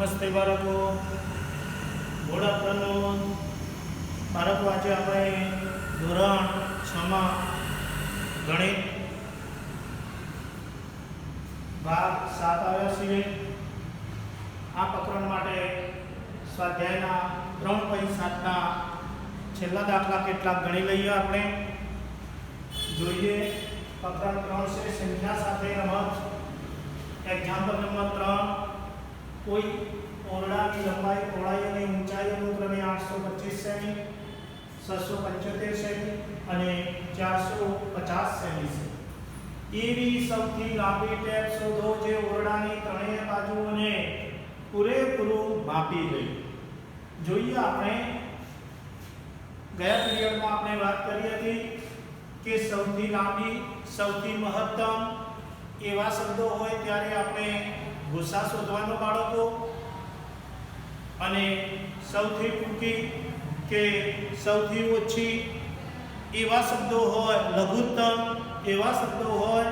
નમસ્તે બાળકો. Good afternoon બાળકો. આજે આપણે ધોરણ 6માં ગણિત ભાગ 7 આવ્યા છીએ. આ પ્રકરણ માટે સ્વાધ્યાયના 3.7ના છેલ્લા દાખલા કેટલાક ગણી લઈએ. આપણે જોઈએ. પ્રકરણ 3 છે સંખ્યા સાથે રમત. Example number 3. કોઈ ઓરડાની લંબાઈ, પહોળાઈ અને ઊંચાઈ અનુક્રમે 825 સેમી, 675 સેમી અને 450 સેમી છે. એવી સૌથી લાંબી ટેપ શોધો જે ઓરડાની ત્રણેય બાજુઓને પૂરેપૂરું માપી લે. જોઈએ. આપણે ગયા પીરિયડમાં આપણે વાત કરી હતી કે સૌથી લાંબી, સૌથી મહત્તમ એવા શબ્દો હોય ત્યારે આપણે ગુસા શોધવાનો બાળકો, અને સૌથી ટૂંકી કે સૌથી ઓછી એવા શબ્દો હોય, લઘુત્તમ એવા શબ્દો હોય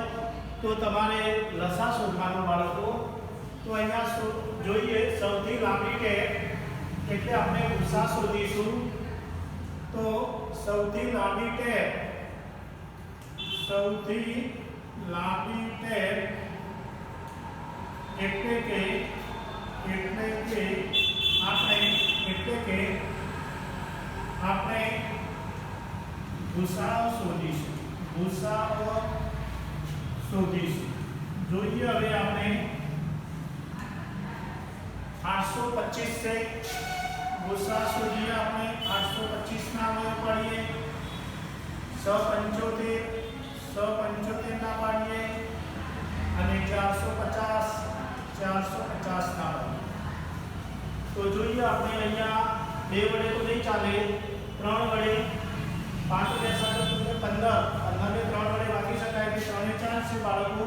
તો તમારે લસા શોધવાનો બાળકો. તો અહીંયા જોઈએ સૌથી લાંબી ટેપ એટલે આપણે ગુસા શોધીશું. તો સૌથી લાંબી ટેપ, સૌથી લાંબી ટેપ એટલે કે આપણે ગુસાઅ શોધીશું. જોઈએ. હવે આપણે 825 છે. ગુસાઅ શોધીએ. આપણે 825 ના અવયવ પાડીએ. 675 ના પાડીએ અને 450 ના પાડીએ. તો જોઈએ. આપણે અહીંયા 2 વડે તો નહીં ચાલે, 3 વડે. 5 વડે 7 15, 15 ને 3 વડે ભાગી શકાય એટલે 3 ને 4 છે બાળકો.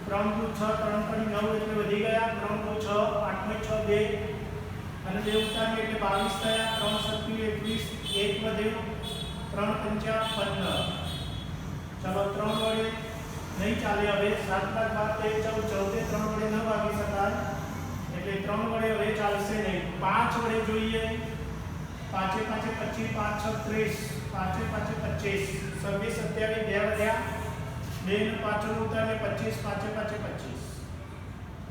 3 × 6 3 × 9 એટલે વધી ગયા. 3 × 6 8 × 6 2 અને 2 ઉતારીએ એટલે 22 થયા. 3 × 7 21 1 વધ્યો. 3 × 5 15. ચલો 3 વડે નહીં ચાલે. હવે 7 × 12 13 14 3 વડે ન ભાગી શકાય એટલે 3 વડે હવે ચાલશે નહીં. 5 વડે જોઈએ. 5 × 5 25, 5 × 6 30, 5 × 5 25, 26 27 2 વધ્યા. 2 ને 5 ઉતારીએ 25, 5 × 5 25,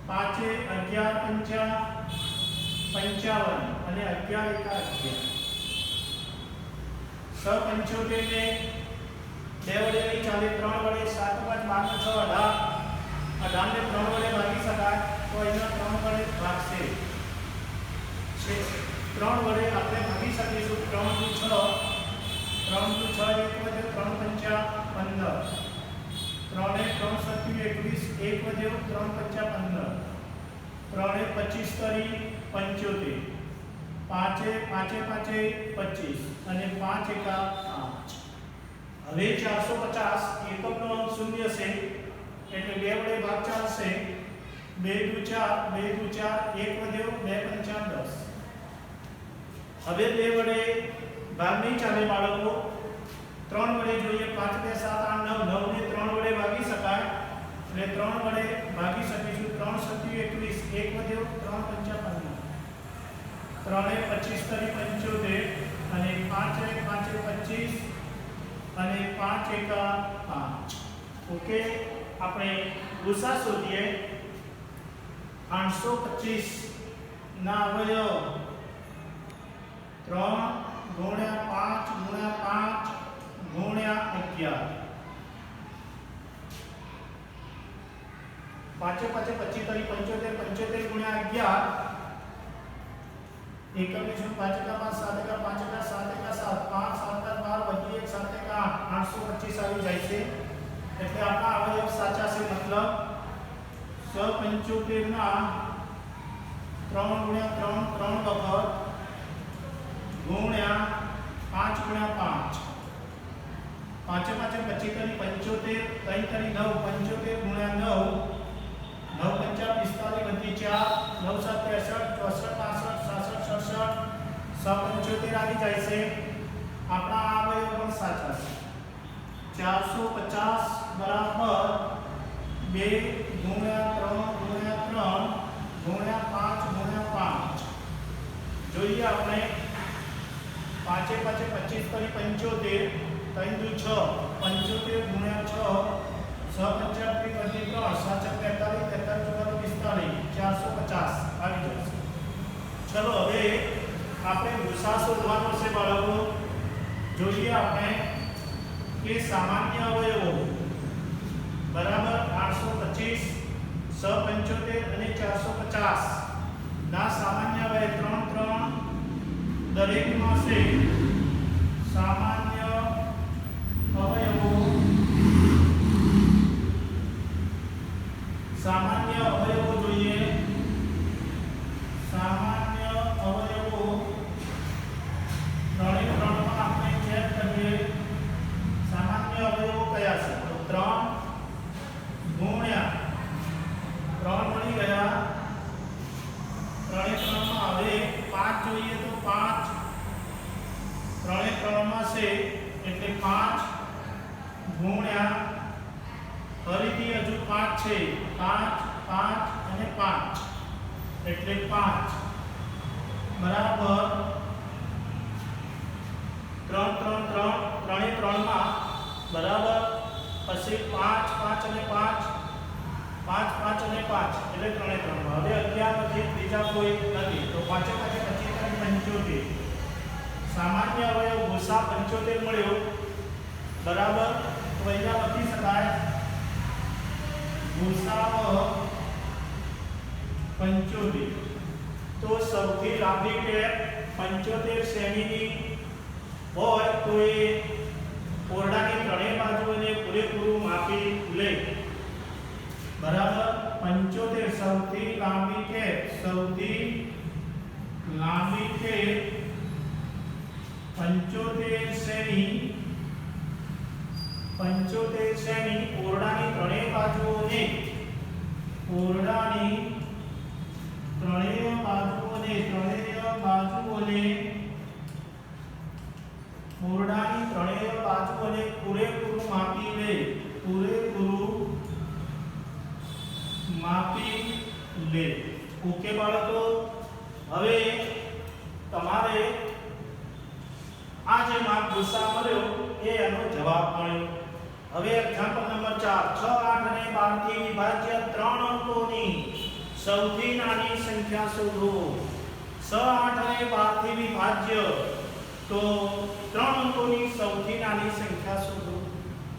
5 11 55 અને 11 × 1 675 ને 2 વડે નહીં ચાલે. 3 વડે 7 × 5 12 6 18 ને 3 વડે ભાગી શકાય તો અહીંયા 3 વડે ભાગશે. 3 વડે આપણે ભાગી શકીશું. 3 × 6 1 વધ્યો. 3 × 5 15. 3 ને 3 × 7 21 1 વધ્યો. 3 × 5 15. 3 ને 25 કરી 75. 5 5 25 અને 5 × 5. હવે 450 એકમનો અંક શૂન્ય છે એટલે 2 વડે ભાગ ચાલશે. 2 × 4 2 × 4 1 વધ્યો. 2 × 5 10. હવે 2 વડે ભાગ નહીં ચાલે બાળકો. 3 વડે જોઈએ. 5 2 7 8 9 9 ને 3 વડે ભાગી શકાય એટલે 3 વડે ભાગી શકીશું. 3 × 7 21 1 વધ્યો. 3 × 5 15. 3 ને 25 કરી 75 અને 5 ને 5 25 અને 5 × 5. ઓકે. આપણે ગુસા શોધીએ. 825 ના અવયવ 3 × 5 × 5 × 11. 5 5 25 કરી 75 75 × 11 એકમની શું 5 × 5 7 × 5 × 7 × 7 5 7 × 12 વધી 1 7 × 8 825 આવી જાય છે એટલે આપણા અવયવ સાચા છે. મતલબ 675 ના 3 × 3 3 વખત ગુણ્યા 5 × 5 5 5 25 કરી 75 3 કરી 9 75 × 9 9 × 5 45 વધી 4 9 7 63 64 65 66 67 આવી જાય છે. આપણા અવયવ પણ સાચા છે. 450 બરાબર 2 × 3 × 3 × 5 × જોઈએ આપણે 5 5 25 કરી 75 3 દુ 6 75 ગુણ્યા 6 6 25 3 7 43 43 450 આવી જશે। ચલો હવે આપણે ગુસા શોધવાનો છે બાળકો। જોઈએ આપણે કે સામાન્ય અવયવો બરાબર 825 675 અને 450 ના સામાન્ય અવયવ 3 3 દરેકમાં છે સામાન્ય અવયવો જોઈએ સામાન્ય અવયવો 3 3 માં આપણે ચેક કરીએ સામાન્ય અવયવો કયા છે તો 3 ગુણ્યા 3 મળી ગયા 3 3 માં હવે 5 જોઈએ તો 5 3 3 માં છે એટલે 5 ગુણ્યા ફરીથી હજુ 5 છે 5 5 અને 5 એટલે 5 બરાબર 3 3 3 3 3 માં બરાબર પછી 5 5 અને 5 5 5 અને 5 એટલે 3 3 માં હવે 11 પછી બીજા કોઈ નથી તો 5 5 25 75 સામાન્ય અવયવ ગુસા 75 મળ્યો બરાબર તો અહીંયા લખી શકાય ગુસાઅ 75 તો સૌથી લાંબી ટેપ 75 સેમીની હોય તો એ ઓરડાની ત્રણેય બાજુઓને પૂરેપૂરું માપી લે બરાબર 75 સૌથી લાંબી ટેપ 75 સેમી 75 સેમી ઓરડાની ત્રણેય બાજુઓને પૂરેપૂરું માપી લે ઓકે બાળકો। હવે તમારે આ જે માપ ગુસા મળ્યો એ એનો જવાબ મળ્યો। હવે એક્ઝામ્પલ નંબર 4 6 8 અને 12 થી વિભાજ્ય 3 અંકોની સૌથી નાની સંખ્યા શોધો। 6 8 અને 12 થી વિભાજ્ય તો 3 અંકોની સૌથી નાની સંખ્યા શોધો।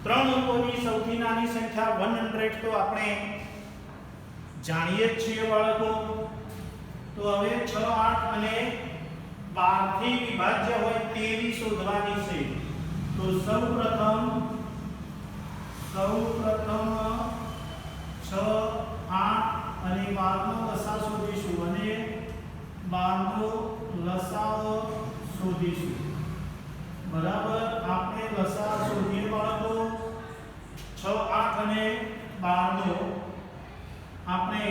3 અંકોની સૌથી નાની સંખ્યા 100 તો આપણે જાણીએ જ છીએ બાળકો। તો હવે 6 8 અને 12 થી વિભાજ્ય હોય તેવી શોધવાની છે। તો સૌપ્રથમ 6 8 અને 12 નો લસાઅ શોધીશું અને 12 નો લસાઅ શોધીશું બરાબર। આપણે લસાઅ શોધીએ બાળકો 6 8 અને 12 નો આપણે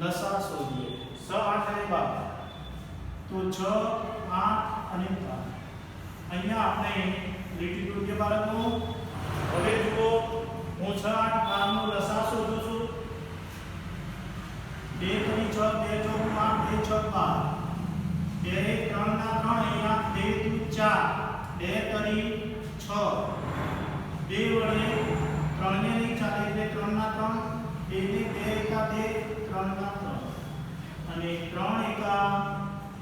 લસાઅ શોધીએ 6 8 અને 12 તો 6 8 અને 12 અહીંયા આપણે લીટી દોરીએ બાળકો। હવે જુઓ હું 6 8 12 નો લસાઅ શોધું છું 2 3 6 2 4 5 2 6 12 2 3 ના 3 અહીંયા 2 4 2 3 6 2 વડે 3 ને નહીં ચાલે એટલે 3 ના 3 2 ને 2 એકા 2 3 ના 3 અને 3 એકા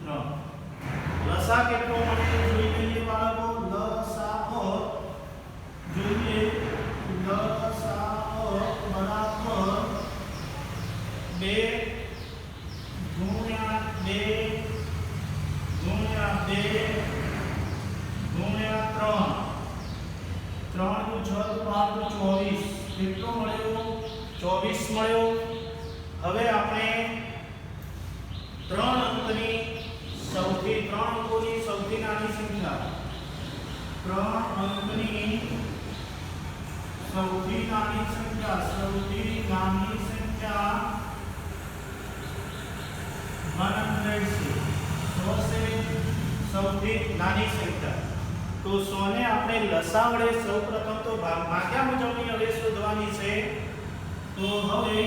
3 લસાઅ કેટલો મળે જોઈ લઈએ બાળકો। લસાઅ જોઈએ લસાઅ બરાબર 2 ગુણ્યા 2 ગુણ્યા 2 ગુણ્યા 3 3 નું 6 12 24 કેટલો મળ્યો 24 મળ્યો। હવે આપણે 3 અંકોની સૌથી નાની સંખ્યા 3 અંકની સૌથી નાની સંખ્યા 100 છે 100 છે સૌથી નાની સંખ્યા। તો 100 ને આપણે લસાઅ વડે સૌપ્રથમ તો ભાગ્યા મુજબની હવે શોધવાની છે। તો હવે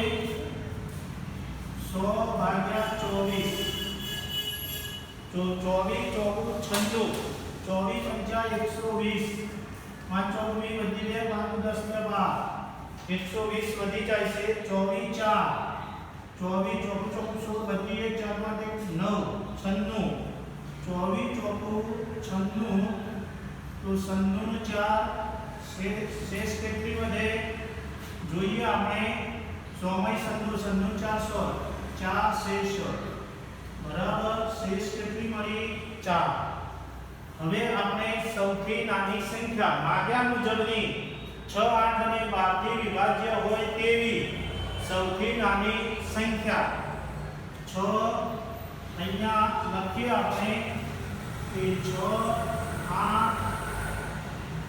100 ભાગ્યા 24 तो 24 24 96 24 पंचा 120 5 चौबी वधी गया 5 10 ने 12 120 वधी जाए से 24 4 24 24 16 वधी 1 4 5 9 96 24 96 तो 96 4 शेष કેટલી વધે જોઈએ આપણે 100 માં 96 400 4 શેષ બરાબર શેષ કેટલી મળી 4 હવે આપણે સૌથી નાની સંખ્યા માગ્યા મુજબની 6 8 અને 12 થી વિભાજ્ય હોય તેવી સૌથી નાની સંખ્યા 6 અહીંયા લખીએ આપણે કે 6 8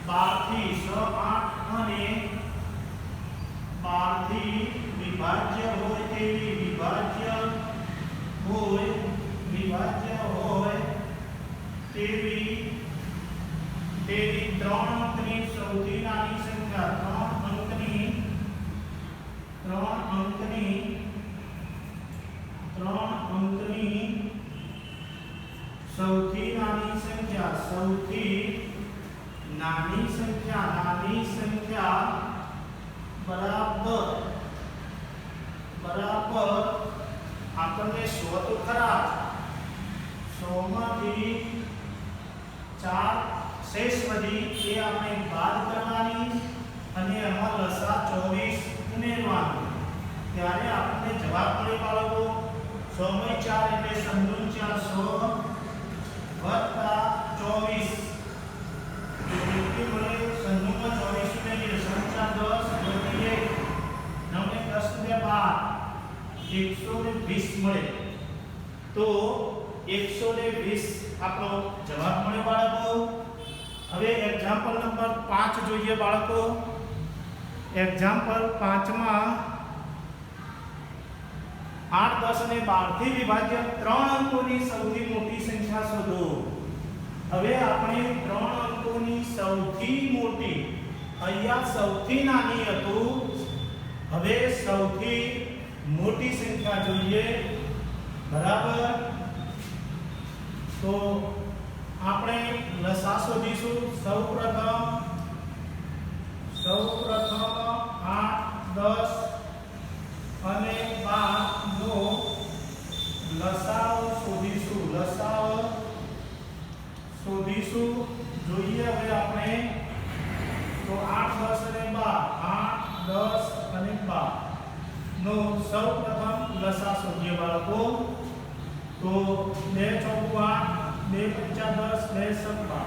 12 થી 6 8 અને 12 થી વિભાજ્ય હોય તેવી વિભાજ્ય હોય તેવી 3 અંકની સૌથી નાની સંખ્યા 3 અંકની સૌથી નાની સંખ્યા બરાબર આપણને 100 તો ખરા 100 માંથી 4 शेष वधी ए आपने बाद करवानी અને એમાં લસા 24 ઉમેરવાનું ત્યારે આપણને જવાબ મળે બાળકો 100 માં 4 એટલે 400 વત્તા 24 કેટલી મળે 96 માં 24 ઉમેરીએ 10 વધી 9 ને 10 ને 12 120 મળે તો 120 આપણો જવાબ મળે બાળકો હવે એક્ઝામ્પલ નંબર 5 જોઈએ બાળકો એક્ઝામ્પલ 5 માં 8 10 અને 12 થી વિભાજ્ય 3 અંકોની સૌથી મોટી સંખ્યા શોધો હવે આપણે 3 અંકોની સૌથી મોટી અહીંયા સૌથી નાની હતું હવે સૌથી મોટી સંખ્યા જોઈએ બરાબર તો આપણે લસા શોધીશું સૌપ્રથમ 8 10 અને 12 નો લસાઅ શોધીશું જોઈએ હવે આપણે તો 8 10 અને 12 8 10 અને 12 નો સૌપ્રથમ લસા શોધીએ બાળકો તો 2 ચોકુ 8 2 पंचा 10 2 सत्ता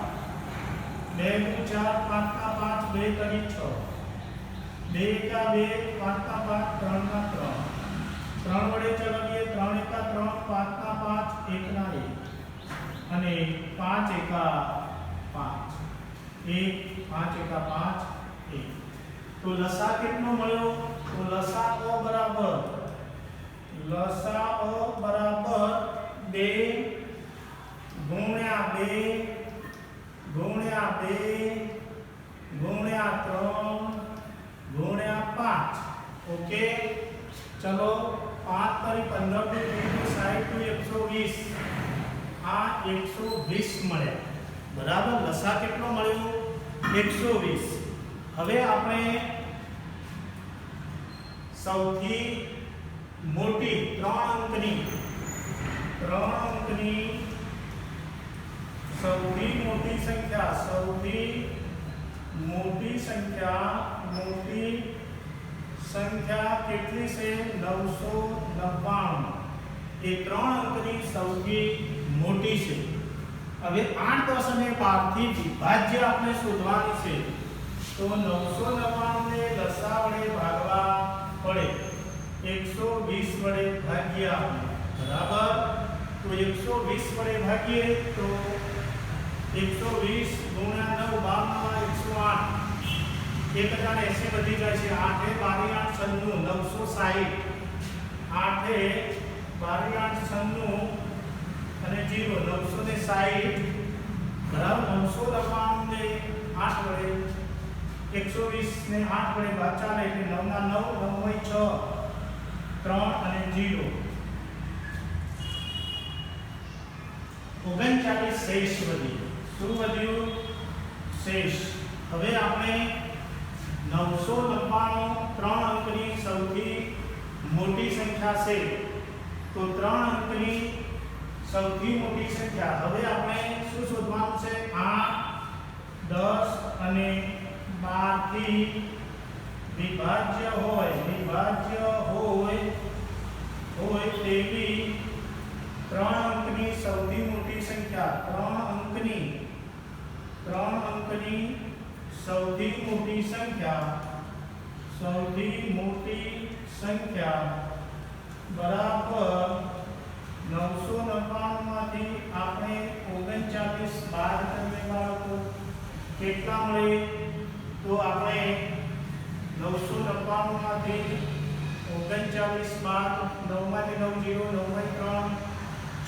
2 4 5 5 2 કરી 6 2 का 2 5 5 3 का 3 3 વડે ચલાવીએ 3 એકા 3 5 ના 5 1 ના 1 અને 5 એકા 5 1 5 એકા 5 1 તો લસા કેટલો મળ્યો તો લસાઅ બરાબર 2 गुण्या 2 गुण्या 2 गुण्या 3 गुण्या 5 ओके चलो 5 तरी 15 टू 60 टू 120 आ 120 મળે બરાબર લસા કેટલો મળ્યો 120 હવે આપણે સૌથી મોટી 3 અંકની સૌથી મોટી સંખ્યા કેટલી છે 999 એ 3 અંકની સૌથી મોટી છે હવે 8 10 અને 12 થી વિભાજ્ય આપણે શોધવાની છે તો 999 ને લસા વડે ભાગવા પડે 120 વડે ભાગ્યા બરાબર तो 120 વડે ભાગીએ તો 120 ગુણ્યા 9 12 108 1080 વધી જાય છે 8 એ 12 8 96 960 8 એ 12 8 96 અને 0 960 બરાબર 999 ને 8 વડે 120 ને 8 વડે ભાગ ચાલે એટલે 9 ના 9 9 6 3 અને 0 39 શેષ વધ્યું. શું વધ્યું? શેષ. હવે આપણે 999 3 અંકની સૌથી મોટી સંખ્યા છે, તો 3 અંકની સૌથી મોટી સંખ્યા હવે આપણે શું શોધવાનું છે? 8, 10 અને 12 થી વિભાજ્ય હોય તેવી 3 અંકની સૌથી મોટી સંખ્યા, 3 અંકની સૌથી મોટી સંખ્યા બરાબર 999 માંથી આપણે 39 બાદ કરીએ બાળકો. કેટલા મળે? તો આપણે 999 માંથી 39 બાદ 9 માંથી 9 0 9 માંથી 3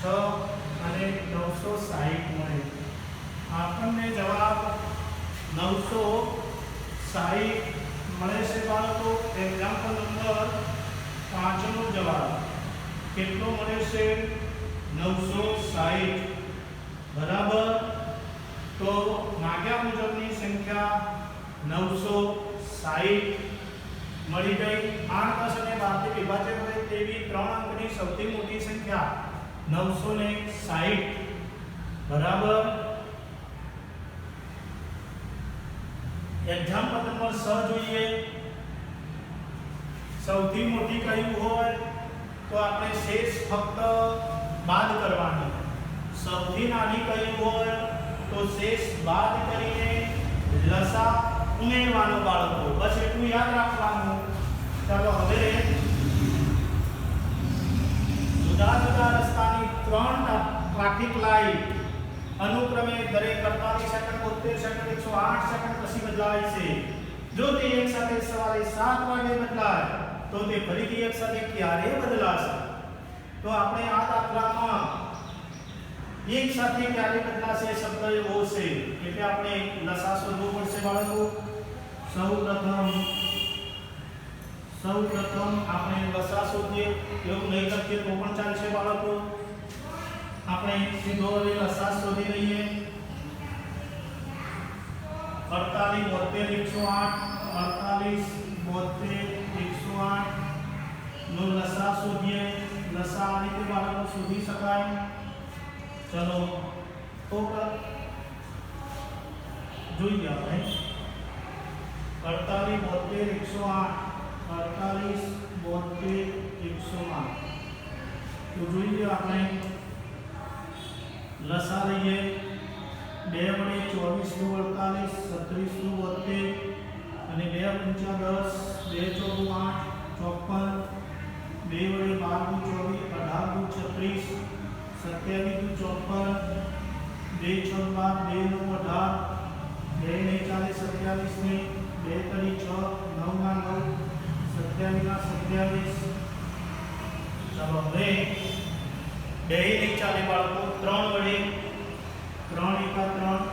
6 અને 960 મળે. આપણને જવાબ 960 મળે છે બાળકો. એક્ઝામ્પલ નંબર 5 નો જવાબ કેટલો મળે છે? 960 બરાબર. તો માગ્યા મુજબની સંખ્યા 960 મળી ગઈ. 8, 10 અને 12 થી વિભાજ્ય હોય તેવી 3 અંકની સૌથી મોટી સંખ્યા 960 બરાબર. એક્ઝામ્પલ નંબર 6 જોઈએ. સૌથી મોટી કયું હોય તો આપણે શેષ ફક્ત બાદ કરવાની. સૌથી નાની કયું હોય તો શેષ બાદ કરીને લસા ઉમેરવાનો બાળકો. બસ એટલું યાદ રાખવાનું. ચાલો હવે જુદા જુદા રસ્તાની 3 ટ્રાફિક લાઈટ અનુક્રમે દરેક 48 સેકન્ડ 72 સેકન્ડ 108 સેકન્ડ પછી બદલાય છે. જો તે એક સાથે સવારે 7 વાગે બદલાય તો તે ફરીથી એક સાથે ક્યારે બદલાશે? તો આપણે આ દાખલામાં એક સાથે ક્યારે બદલાશે શબ્દ એવો છે એટલે આપણે લસા શોધવું પડશે બાળકો. સૌપ્રથમ આપણે લસા શોધીએ. એવું નહીં લખીએ તો પણ ચાલશે બાળકો. આપણે સીધો હવે લસા શોધી લઈએ. 48 72 108 નો લસા શોધીએ. લસા આ રીતે બાળકો શોધી શકાય. ચલો તો જોઈએ આપણે 48 72 108 તો જોઈએ આપણે લસા લઈએ. 2 વડે 24 નું 48 36 નું 72 અને 2 × 10 2 × 4 = 54 2 વડે 12 નું 24 18 નું 36 27 નું 54 2 × 6 = 2 નું 18 2 ને 40 27 ને 2 તરી 6 9 ના 9 27 ના 27. ચાલો હવે 2 ને 40 બાળકો 3 વડે 3 × 3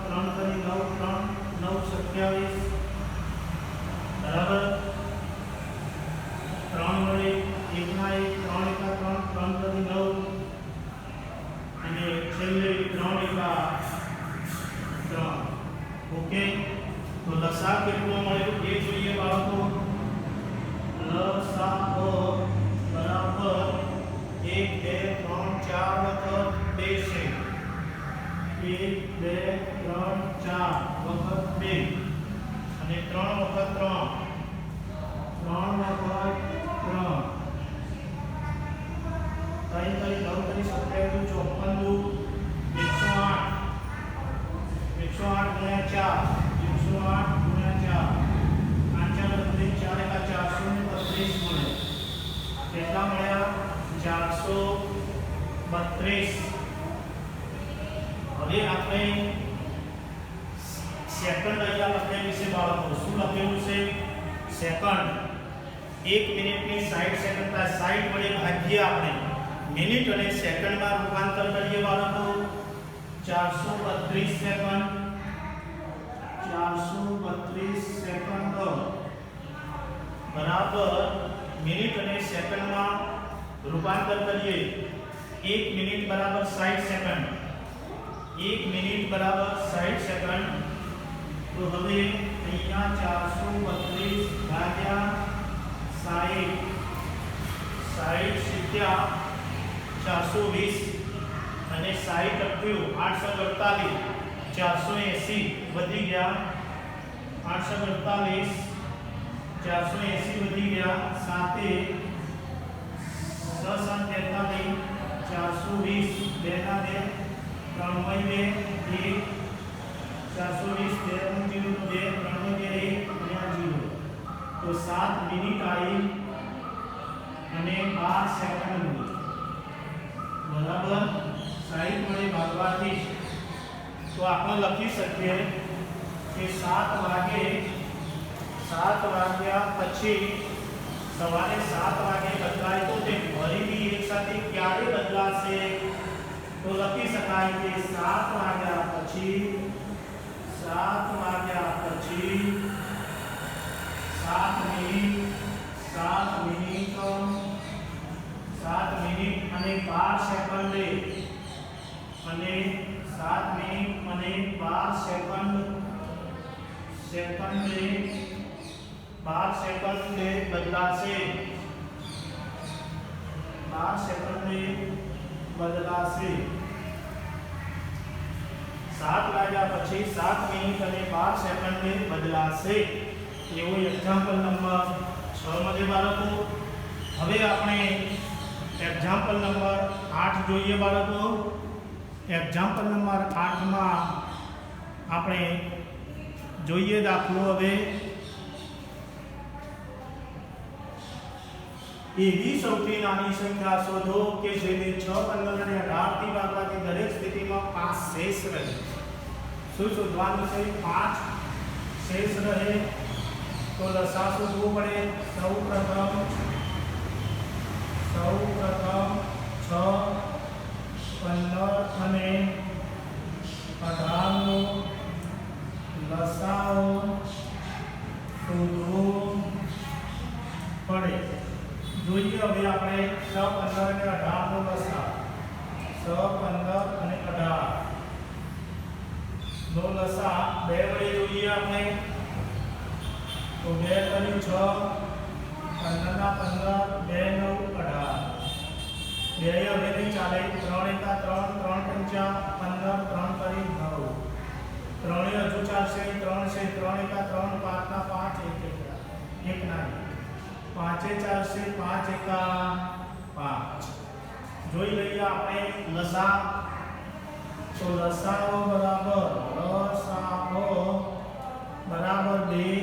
3 કરી 9 3 9 27 બરાબર. 3 વડે 1 ના 1 3 × 3 3 કરી 9 અને છેલ્લે 3 × 3. ઓકે. તો લસા કેટલો મળ્યો એ જોઈએ બાળકો. લસા બરાબર 1 2 3 4 વખત 2 છે. 1 2 3 4 વખત 2 અને 3 વખત 3 3 કરી 9 કરી 27 54 108 × 4 મળે. કેટલા મળ્યા? 432. હવે આપણે સેકન્ડ અહીંયા લખેલું છે બાળકો. શું લખેલું છે? સેકન્ડ. 1 મિનિટની 60 સેકન્ડ થાય. 60 વડે ભાગીએ આપણે મિનિટ અને સેકન્ડમાં રૂપાંતર કરીએ બાળકો. 432 સેકન્ડ 432 સેકન્ડ બરાબર મિનિટ અને સેકન્ડમાં રૂપાંતર કરીએ. 1 મિનિટ બરાબર 60 સેકન્ડ. 1 મિનિટ બરાબર 60 સેકન્ડ. તો હવે અહીંયા 432 ભાગ્યા 60 60 420 અને 60 અઠ્યું 848 480 વધી ગયા 848 480 વધી ગયા 7 6 43 420 2 ના 2 3 2 420 2 0 2 3 2 તો 7 મિનિટ આવી અને 12 સેકન્ડ બરાબર 60 વડે ભાગવાથી તો આપણે લખી શકીએ કે 7 વાગ્યા પછી સવારે 7 વાગે બદલાય તો તે ફરીથી એક સાથે ક્યારે બદલાશે તો લખી શકાય કે 7 વાગ્યા પછી 7 મિનિટ 7 મિનિટ અને 12 સેકન્ડે અને 7 મિનિટ અને 12 સેકન્ડે બદલાશે 12 સેકન્ડે બદલાશે 7 વાગ્યા પછી 7 મિનિટ અને 12 સેકન્ડે બદલાશે એવો એક્ઝામ્પલ નંબર 6 मध्ये બાળકો. હવે આપણે એક્ઝામ્પલ નંબર 8 જોઈએ બાળકો. એક્ઝામ્પલ નંબર 8 માં આપણે જોઈએ દાખલો. હવે એવી સૌથી નાની સંખ્યા શોધો કે જેને 6, 15 અને 18 થી ભાગવાથી દરેક સ્થિતિમાં 5 શેષ રહે. શું શોધવાનું છે? 5 શેષ રહે. તો લસા શોધવું પડે. સૌપ્રથમ 6, 15 અને 18 નો લસાઅ શોધવો પડે. જોઈએ હવે આપણે 6, 15 અને 18 નો લસાઅ. 6, 15 અને 18 નો લસાઅ 2 વડે જોઈએ આપણે. તો 2 કરી 6, 15 ના 15, 2 9 18. 2 હવે નહીં ચાલે. 3 એકા 3, 3 પંચા 15, 3 કરી 9. 3 હજુ ચાલશે. 3 છે. 3 એકા 3, 5 ના 5, 1 ના 5 ચાલશે. 5 એકા 5. જોઈ લઈએ આપણે લસાઅ. તો લસાઅ બરાબર 2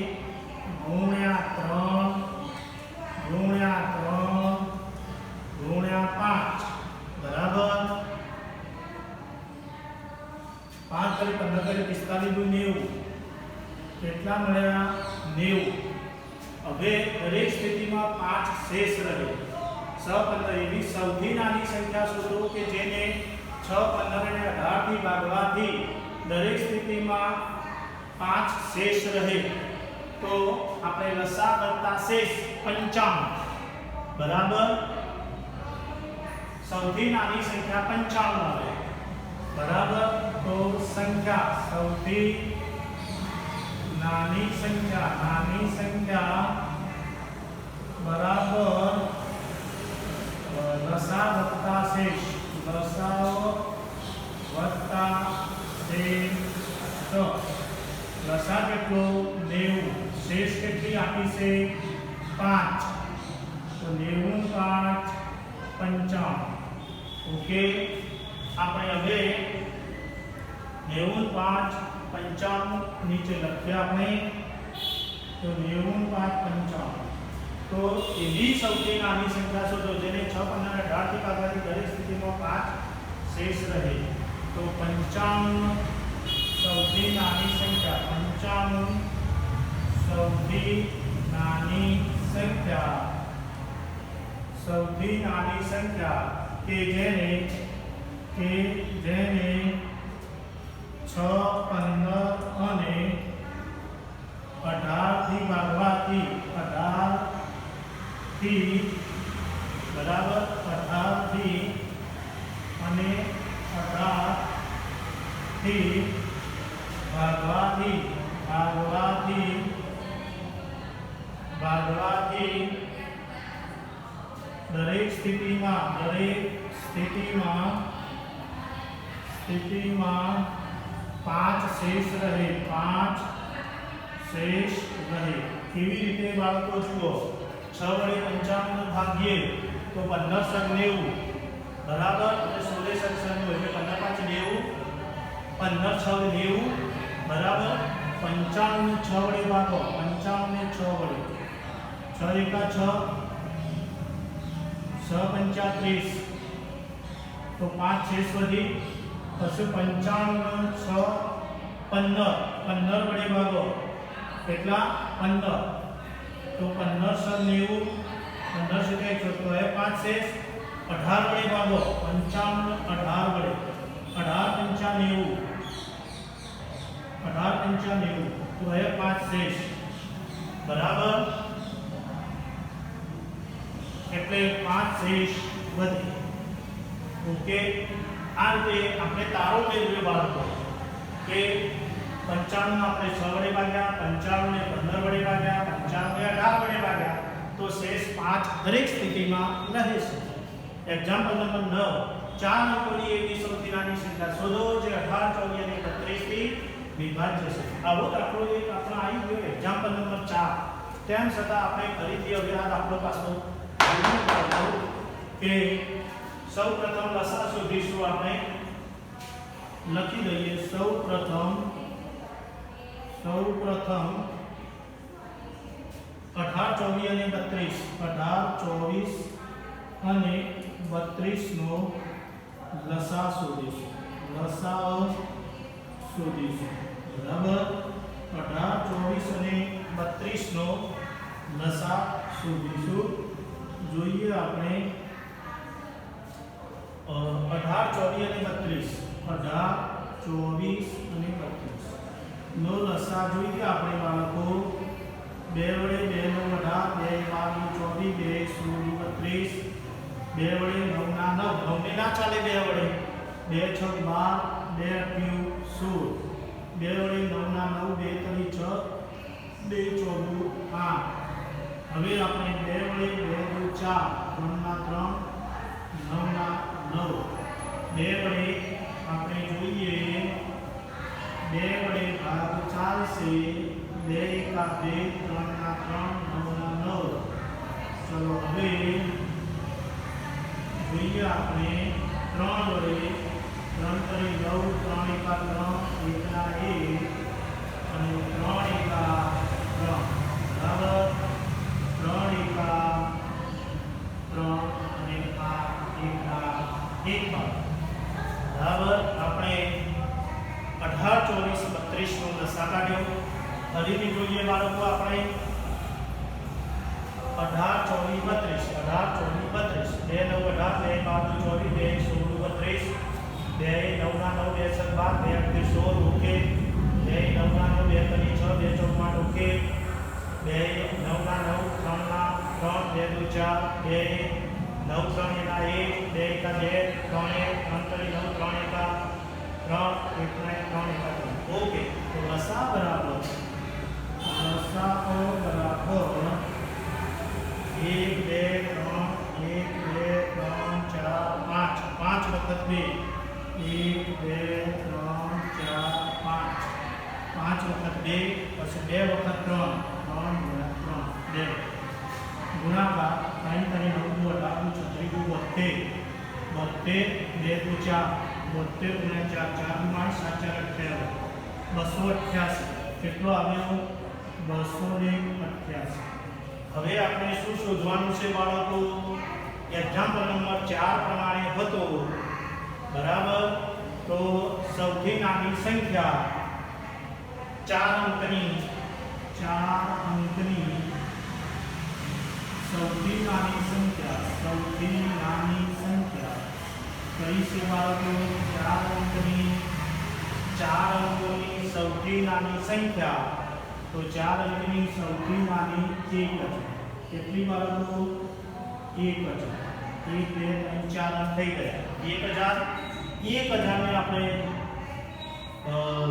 ગુણ્યા 3 ગુણ્યા 5 બરાબર 5 કરી 15 કરી 45 90. કેટલા મળ્યા? 90. હવે દરેક સ્થિતિમાં 5 શેષ રહે. 6, 15 એવી સૌથી નાની સંખ્યા શોધો કે જેને 6, 15 અને 18 થી ભાગવાથી દરેક સ્થિતિમાં 5 શેષ રહે. તો આપણે લસાઅ કરતા શેષ 55 બરાબર સૌથી નાની સંખ્યા 55 આવે બરાબર. તો સંખ્યા સૌથી નાની સંખ્યા બરાબર લસાઅ વત્તા શેષ. લસાઅ કેટલો? 90. શેષ કેટલી આપી છે? 5. તો 90 5 55. ઓકે. આપણે હવે 90 5 55 નીચે લખીએ આપણે. તો 90 5 55. તો એવી સૌથી નાની સંખ્યા શોધો જેને 6, 15 અને 18 થી ભાગવાથી દરેક સ્થિતિમાં 5 શેષ રહે. તો 55 સૌથી નાની સંખ્યા. 55 સૌથી નાની સંખ્યા કે જેને 6, 15 અને 18 થી ભાગવાથી 18 થી બરાબર 18 થી અને 18 ભાગવાથી દરેક સ્થિતિમાં 5 શેષ રહે. 5 શેષ રહે. કેવી રીતે બાળકો જુઓ, 6 વડે 55 ભાગીએ તો 15 × 90 બરાબર, અને 16 × 90 એટલે 15 × 5 = 90, 15 × 6 = 90 બરાબર. 55 ને 6 વડે ભાગો, 55 ને 6 વડે, 6 × 1 = 6, 6 × 5 = 30, તો 5 શેષ વધી. પછી 55 ને 6 15, 15 વડે ભાગો કેટલા 15, તો 15 × 90, 15 × 100 તો એ 5 શેષ. 18 વડે ભાગો, 55 18 વડે, 18 × 5 = 90, 18 × 5 = 90 તો એ 5 શેષ બરાબર. એટલે 5 શેષ વધે. ઓકે, આ રીતે આપણે તારો મેળવ્યો બાળકો કે 55 આપણે 6 વડે ભાગ્યા, 55 ને 15 વડે ભાગ્યા, 55 ને 18 વડે ભાગ્યા, તો શેષ 5 દરેક સ્થિતિમાં રહે છે. એક્ઝામ્પલ નંબર 9, 4 અંકોની એવી સૌથી નાની સંખ્યા શોધો જે 18, 24 અને 32 થી વિભાજ્ય છે. આવો દાખલો એક આપણો આવી ગયો એક્ઝામ્પલ નંબર 4. તેમ છતાં આપણે ફરીથી હવે આ દાખલો પાછો કે સૌપ્રથમ લસા શોધીશું. આપણે લખી દઈએ સૌપ્રથમ 18, 24 અને 32, 18, 24 અને 32 નો લસા શોધીશું. લસા શોધીશું બરાબર. 18, 24 અને 32 નો લસા શોધીશું. જોઈએ આપણે 18, 24 અને 32, 18, 24 અને 32 નો લસા જોઈએ આપણે બાળકો. 2 વડે 2 નો 18, 2 × 12 = 24, 2 વડે 9 ના 9, 9 ને ના ચાલે 2 વડે, 2 × 6 = 12, 2 × 16, 2 વડે 9 ના 9, 2 × 3 = 6, 2 × 4 = 8. હવે આપણે 2 વડે 2 × 4, 3 ના 3, 9 ના 9, 2 વડે આપણે જોઈએ 2 વડે ભાગ ચાલશે, 2 × 1 = 2, 3 ના 3, 9 ના 9. ચલો હવે જોઈએ આપણે 3 વડે 3 × 9, 3 × 3, 1 ના 1 અને 3 × 3 બરાબર. 3 × 3 અને 1 ના 1 બરાબર. આપણે 18, 24, 32 નો લસા કાઢ્યો. ફરીથી જોઈએ બાળકો આપણે 18, 24, 32, 2 9 18, 2 12 24, 2 16 32, 2 9 ના 9, 2 6 12, 2 16 ઓકે, 2 9 ના 9, 2 3 6, 2 4 ઓકે, 2 9 ના 9, 3 ના 3, 2 4, 2 9 3 ના 1, 2 × 2, 3 9 3 × 3, 1 ના 3 ઓકે. તો લસા બરાબર 1 2 3 5 વખત 2, 1 2 3 4 5 વખત 2, પછી 2 વખત 3, 3 × 3 2 ગુણાકાર 3 × 9 = 18, 36 72, 2 × 4, 72 × 4, 4 × 7 = 288. કેટલો આવ્યો 288. હવે આપણે શું શોધવાનું છે બાળકો? એક્ઝામ્પલ નંબર 4 પ્રમાણે હતો બરાબર. તો સૌથી નાની સંખ્યા 4 અંકની સૌથી નાની સંખ્યા કઈ છે બાળકો? 4 અંકોની સૌથી નાની સંખ્યા. તો 4 અંકની સૌથી નાની 1 છે. કેટલી બાળકો? 1 છે. 1 2 3 4 અંક થઈ ગયા. 1000 ને આપણે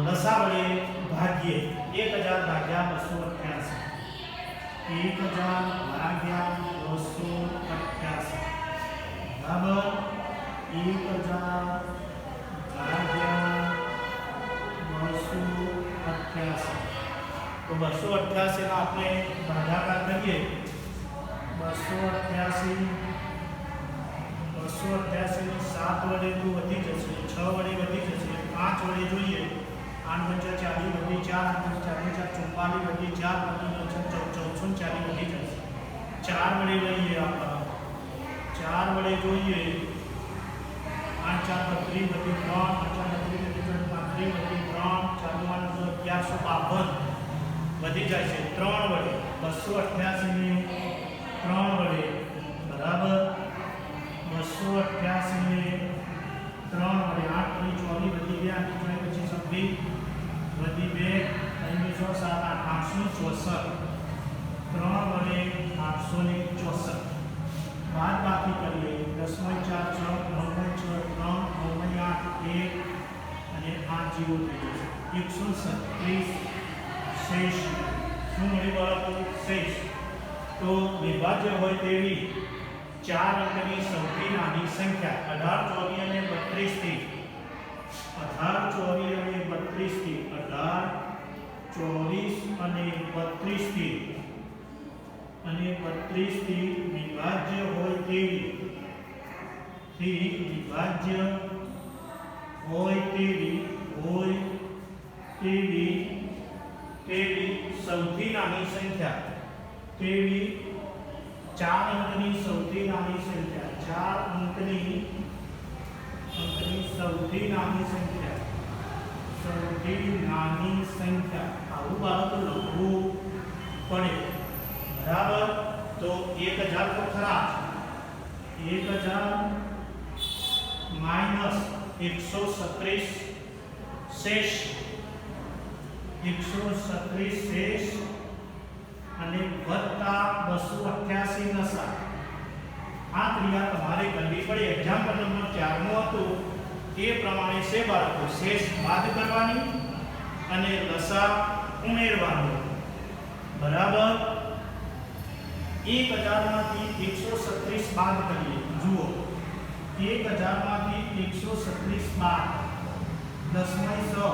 લસા વડે ભાગીએ. 1000 / 288. 1000 ભાગ્યા 288 બરાબર 1000 ભાગ્યા 288 तो 288 ना આપણે ભાગાકાર કરીએ 288 ને 7 વડે તો વધી જશે 6 વડે વધી જશે 5 વડે જોઈએ 8 × 40 વધી 4 × 4 = 44 વધી 4 1440 વધી જશે 4 વડે લઈએ આપણે 4 વડે જોઈએ 8 × 4 = 32 વધી 3 8 × 32 વધી 35 વધી 3 4 × 1152 વધી જાય છે 3 વડે 288 ને 3 વડે બરાબર 288 ને 3 વડે 8 × 24 વધી 2 8 × 26 વધી 2 અહીં 7 8 864 3 વડે 864 બાદ બાકી કરીએ 10 × 4 6 9 × 6 3 9 × 8 1 અને 8 0 થઈ જશે 137 शेष શું મળી બાળકો શેષ તો વિભાજ્ય હોય તેવી 4 અંકની સૌથી નાની સંખ્યા 18 24 અને 32 થી 18 24 અને 32 થી વિભાજ્ય હોય તેવી સૌથી નાની સંખ્યા તેવી 4 અંકની સૌથી નાની સંખ્યા 4 અંકની સૌથી નાની સંખ્યા આવું બાળકો લખવું પડે બરાબર તો 1000 તો ખરા 1000 માઈનસ 137 શેષ 137 શેષ અને વત્તા 288 નસા આ ક્રિયા તમારે કરવી પડે એક્ઝામ્પલ નંબર 4 નું હતું એ પ્રમાણે છે બાળકો શેષ બાદ કરવાની અને લસા ઉમેરવાનો બરાબર 1000 માંથી 137 બાદ કરીએ જુઓ 1000 માંથી 137 બાદ 10 × 6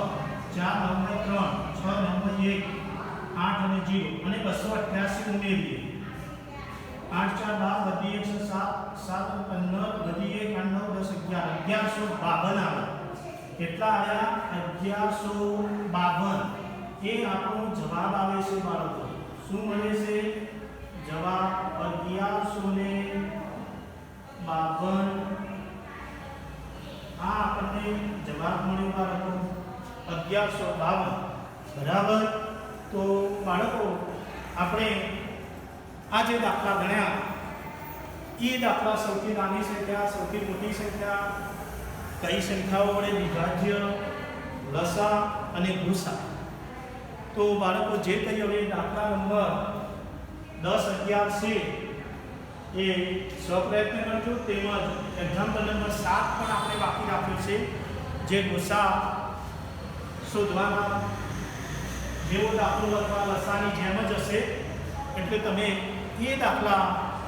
4 9 3 6 9 1 8 અને 0 અને 288 ઉમેરીએ 8 4 12 વધી 107 7 15 વધી 1 8 9 10 11 1152 આવે કેટલા આવ્યા 1152 એ આપણો જવાબ આવે છે બાળકો શું મળે છે જવાબ 1152 આ આપણને જવાબ મળ્યો બાળકો 1152 બરાબર તો બાળકો આપણે આ જે દાખલા ગણ્યા એ દાખલા સૌથી નાની સંખ્યા સૌથી મોટી સંખ્યા કઈ સંખ્યાઓ વડે વિભાજ્ય લસા અને ગુસા તો બાળકો જે કઈ હવે દાખલા નંબર 10 11 છે એ સ્વપ્રયત્ન કરજો તેમજ એક્ઝામ્પલ નંબર 7 પણ આપણે બાકી રાખ્યું છે જે ગુસા શોધવાના જેવો દાખલો લખવા લસાની જેમ જ હશે એટલે તમે એ દાખલા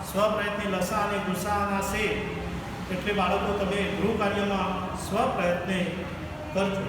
સ્વપ્રયત્ને લસા અને ગુસાના છે એટલે બાળકો તમે ગૃહ કાર્યમાં સ્વપ્રયત્ને કરજો